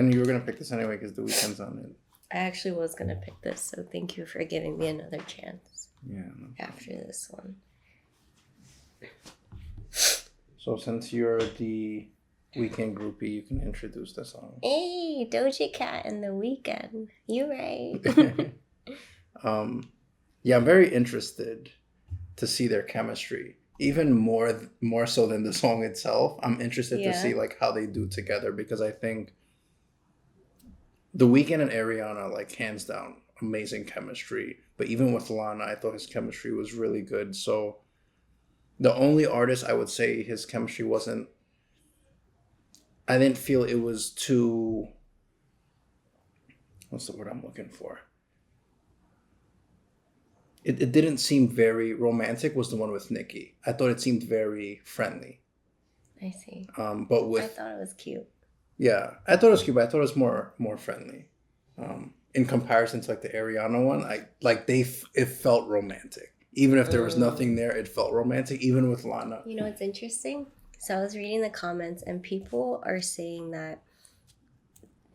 And you were going to pick this anyway because the Weeknd's on it. I actually was going to pick this, so thank you for giving me another chance. Yeah. After this one. So since you're the Weeknd groupie, you can introduce the song. Hey, Doja Cat and the Weeknd. You right. Yeah, I'm very interested to see their chemistry. Even more so than the song itself. I'm interested to see like how they do together, because I think the Weeknd and Ariana, like, hands down, amazing chemistry. But even with Lana, I thought his chemistry was really good. So the only artist I would say his chemistry wasn't, I didn't feel it was too, what's the word I'm looking for? It didn't seem very romantic, was the one with Nicki. I thought it seemed very friendly. I see. But with, I thought it was cute. Yeah, I thought it was cute, but I thought it was more friendly. In comparison to like the Ariana one, it felt romantic. Even if there was nothing there, it felt romantic. Even with Lana. You know what's interesting? So I was reading the comments, and people are saying that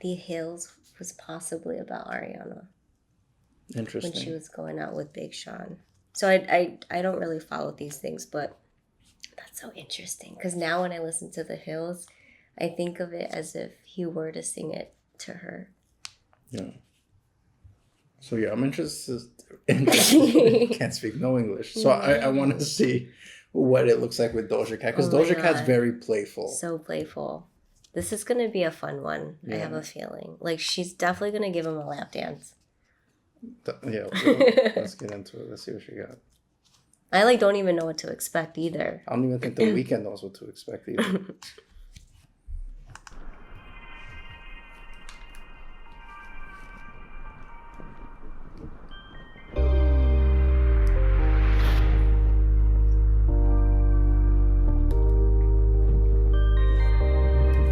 The Hills was possibly about Ariana. Interesting. When she was going out with Big Sean. So I don't really follow these things, but that's so interesting. Because now when I listen to The Hills, I think of it as if he were to sing it to her. Yeah. So yeah, I'm interested. Can't speak no English. So I want to see what it looks like with Doja Cat. Because Doja Cat's very playful. So playful. This is going to be a fun one. Yeah. I have a feeling. Like, she's definitely going to give him a lap dance. Yeah, let's get into it. Let's see what she got. I don't even know what to expect either. I don't even think the Weeknd knows what to expect either.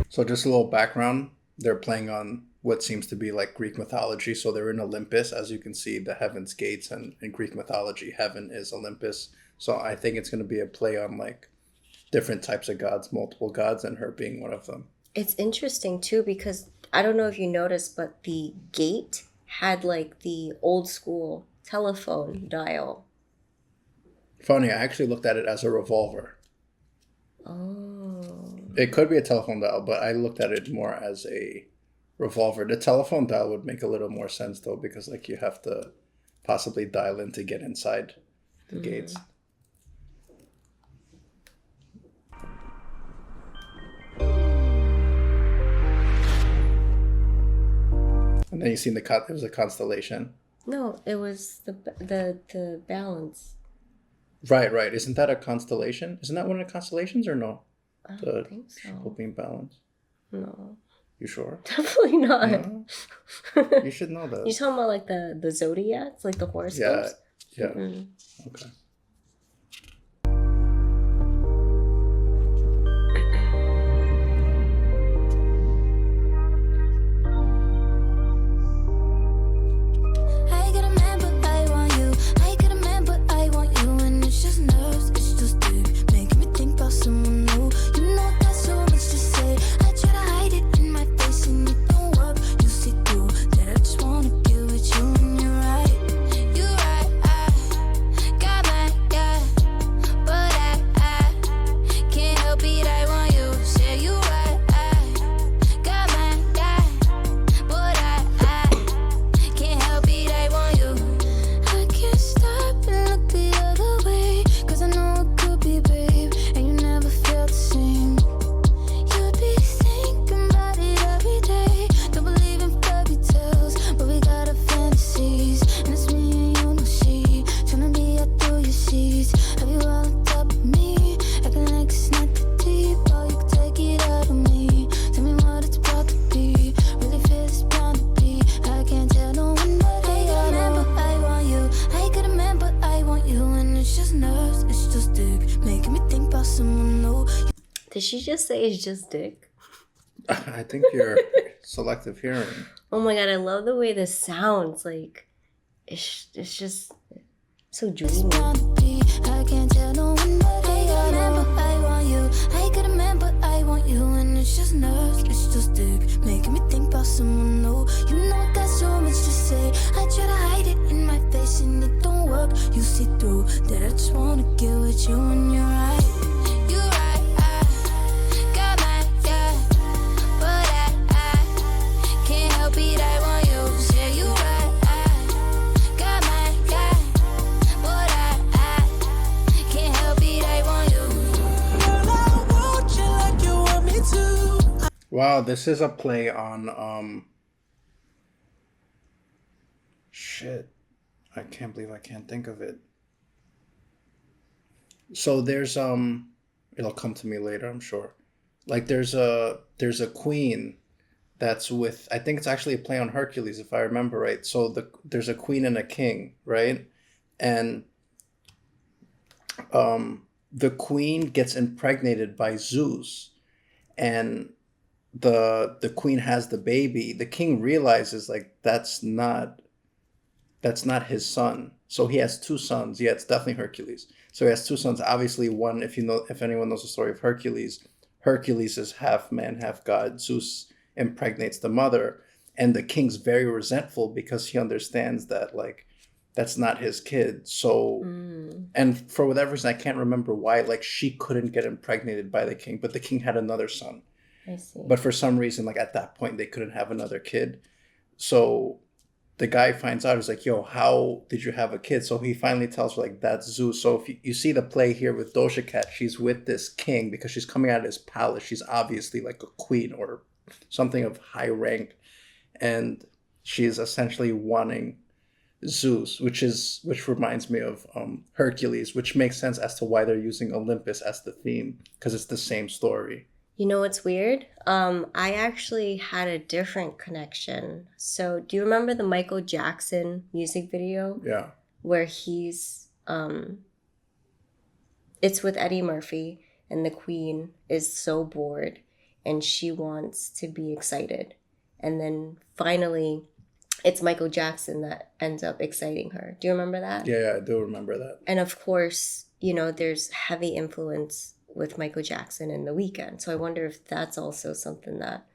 So just a little background. They're playing on what seems to be like Greek mythology. So they're in Olympus. As you can see, the heaven's gates, and in Greek mythology, heaven is Olympus. So I think it's going to be a play on like different types of gods, multiple gods, and her being one of them. It's interesting too, because I don't know if you noticed, but the gate had like the old school telephone dial. Funny, I actually looked at it as a revolver. Oh. It could be a telephone dial, but I looked at it more as a revolver. The telephone dial would make a little more sense though, because like you have to possibly dial in to get inside the gates. And then you seen it was a constellation. No, it was the balance. Right. Isn't that a constellation? Isn't that one of the constellations or no? I don't think so. People being balanced. No. You sure? Definitely not. No? You should know that. You talking about like the zodiacs, like the horoscopes? Yeah. Mm-hmm. Okay. Did she just say it's just dick? I think you're selective hearing. Oh my god, I love the way this sounds. Like, it's just so dreamy. I can't tell no one, but I want you. I could have meant, but I want about you and it's just nerves, it's just dick, making me think about someone new. You know I got so much to say, I try to hide it in my face and it don't work. You see through that I just wanna get with you and you're right. You're right, I got my yeah, but I can't help it, I want you. Say you right, I got my yeah, but I can't help it, I want you. Girl, I want you like you want me to. Wow, this is a play on shit. I can't believe I can't think of it. So there's it'll come to me later, I'm sure. Like there's a queen that's with, I think it's actually a play on Hercules if I remember right. So there's a queen and a king, right? And the queen gets impregnated by Zeus, and the queen has the baby. The king realizes like that's not his son. So he has two sons. Yeah, it's definitely Hercules. So he has two sons. Obviously, one, if anyone knows the story of Hercules, Hercules is half man, half god. Zeus impregnates the mother, and the king's very resentful because he understands that like that's not his kid. So and for whatever reason, I can't remember why, like she couldn't get impregnated by the king, but the king had another son. I see. But for some reason, like at that point, they couldn't have another kid. So the guy finds out, he's like, yo, how did you have a kid? So he finally tells her, like, that's Zeus. So if you see the play here with Doja Cat, she's with this king because she's coming out of his palace. She's obviously like a queen or something of high rank. And she's essentially wanting Zeus, which reminds me of Hercules, which makes sense as to why they're using Olympus as the theme, because it's the same story. You know what's weird? I actually had a different connection. So do you remember the Michael Jackson music video? Yeah. Where he's, it's with Eddie Murphy, and the queen is so bored and she wants to be excited. And then finally, it's Michael Jackson that ends up exciting her. Do you remember that? Yeah, I do remember that. And of course, you know, there's heavy influence with Michael Jackson and The Weeknd. So I wonder if that's also something that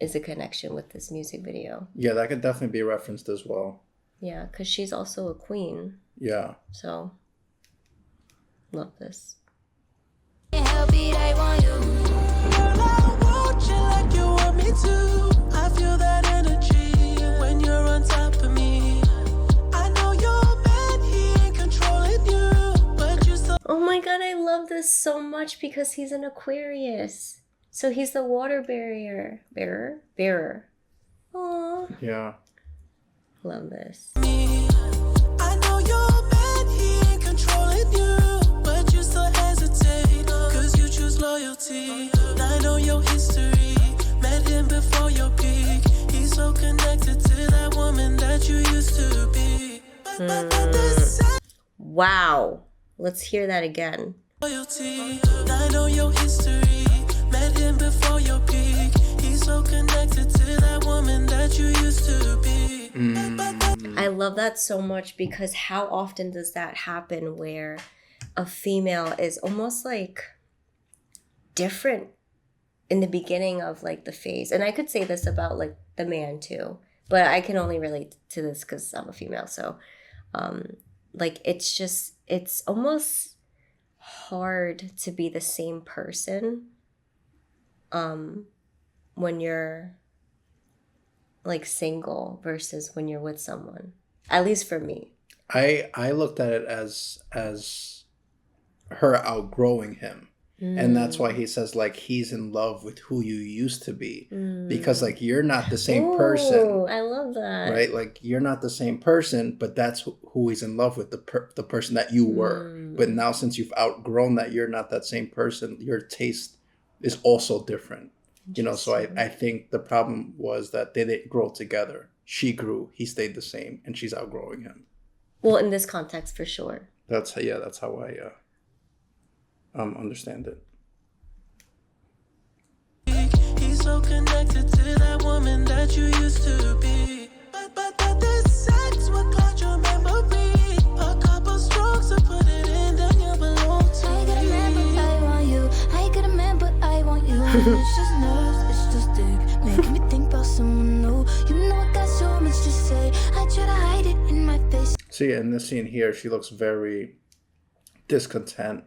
is a connection with this music video. Yeah, that could definitely be referenced as well. Yeah, because she's also a queen. Yeah. So, love this. Can't help it, I want you. Girl, I want you like you want me to. I feel that energy when you're on top of me. I know your man, he ain't controlling you, but you still. Oh my god, I love this so much because he's an Aquarius. So he's the water bearer. Aww. Yeah. Love this. I know your man, he ain't controlling you, but you still hesitate, cause you choose loyalty. I know your history, met him before your peak. He's so connected to that woman that you used to be. Wow. Let's hear that again. Loyalty, I know your history, met him before your peak. He's so connected to that woman that you used to be. I love that so much because how often does that happen where a female is almost like different in the beginning of like the phase? And I could say this about like the man too, but I can only relate to this because I'm a female. So like it's almost hard to be the same person when you're like single versus when you're with someone, at least for me. I looked at it as her outgrowing him, and that's why he says like he's in love with who you used to be, because like you're not the same person. I love that. Right, like you're not the same person, but that's who he's in love with, the person that you were. But now since you've outgrown that, you're not that same person. Your taste is also different. You know, so I think the problem was that they didn't grow together. She grew, he stayed the same, and she's outgrowing him. Well, in this context, for sure. That's how I understand it. He's so connected to that woman that you used to be. But this sex would cloud your memory. A couple strokes to put it in, then you belong to me. I got a man, but I want you. I got a man, but I want you. See, in this scene here, she looks very discontent,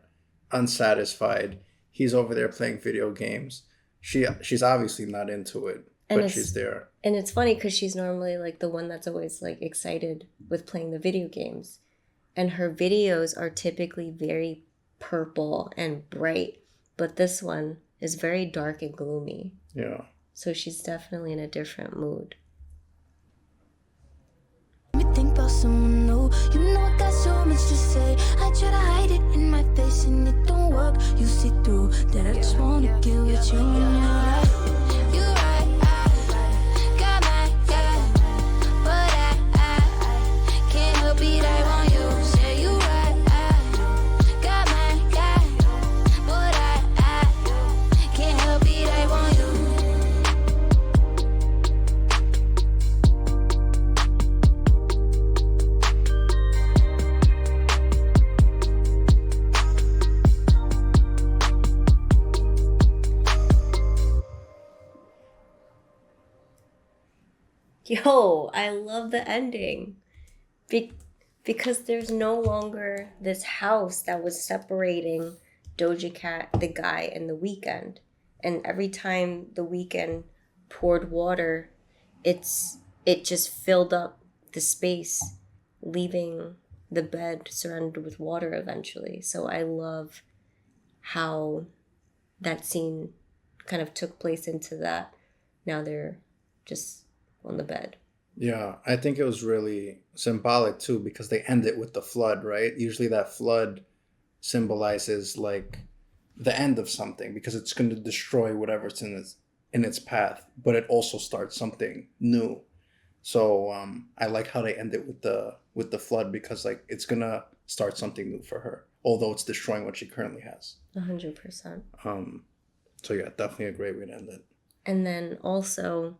unsatisfied. He's over there playing video games. She's obviously not into it, but she's there. And it's funny because she's normally like the one that's always like excited with playing the video games. And her videos are typically very purple and bright, but this one is very dark and gloomy. Yeah. So she's definitely in a different mood. Me think about someone new. You know I got so much to say. I try to hide it in my face and it don't work. You see through that I just wanna get with you and you're right. You're right. I got my guy, but I can't help it. I want you. Say you right. I got my guy, but I can't help it. I want you. Yo, I love the ending. Because there's no longer this house that was separating Doja Cat, the guy, and the Weeknd. And every time the Weeknd poured water, it just filled up the space, leaving the bed surrounded with water eventually. So I love how that scene kind of took place into that. Now they're just on the bed. Yeah, I think it was really symbolic too because they end it with the flood, right? Usually that flood symbolizes like the end of something because it's going to destroy whatever's in its path, but it also starts something new. So I like how they end it with the flood because like it's gonna start something new for her, although it's destroying what she currently has. 100%. So yeah, definitely a great way to end it. And then also,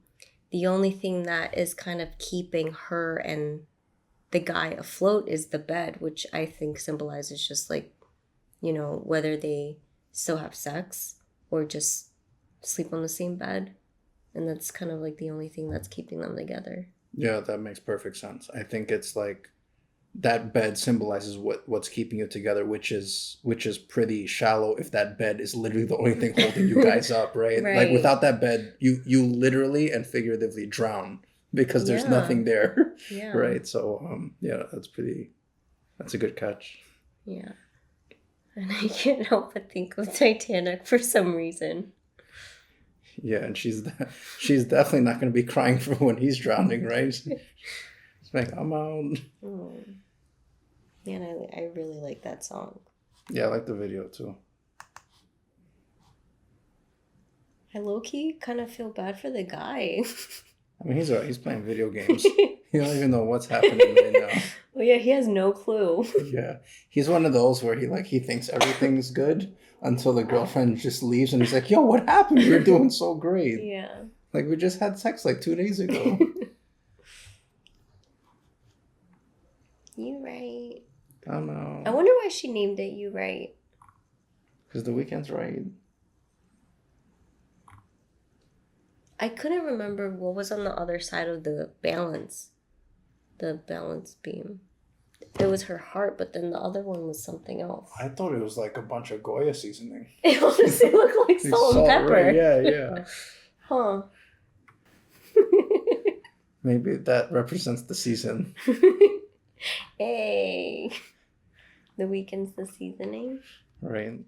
the only thing that is kind of keeping her and the guy afloat is the bed, which I think symbolizes just like, you know, whether they still have sex or just sleep on the same bed. And that's kind of like the only thing that's keeping them together. Yeah, that makes perfect sense. I think it's like that bed symbolizes what's keeping you together, which is pretty shallow if that bed is literally the only thing holding you guys up, right? Right. Like without that bed, you literally and figuratively drown because there's nothing there. Yeah. Right? So yeah, that's a good catch. Yeah. And I can't help but think of Titanic for some reason. Yeah, and she's definitely not going to be crying for when he's drowning, right? It's like, I'm out. Oh. Man, I really like that song. Yeah, I like the video too. I low-key kind of feel bad for the guy. I mean, he's playing video games. He don't even know what's happening right now. Well, yeah, he has no clue. Yeah, he's one of those where he thinks everything's good until the girlfriend just leaves and he's like, yo, what happened? You're doing so great. Yeah. Like, we just had sex like 2 days ago. You right. I don't know. I wonder why she named it You Right. Because the Weeknd's right. I couldn't remember what was on the other side of the balance beam. It was her heart, but then the other one was something else. I thought it was like a bunch of Goya seasoning. It honestly looked like salt and pepper. Right? Yeah. Huh. Maybe that represents the season. Hey. The Weeknd's the seasoning. Right.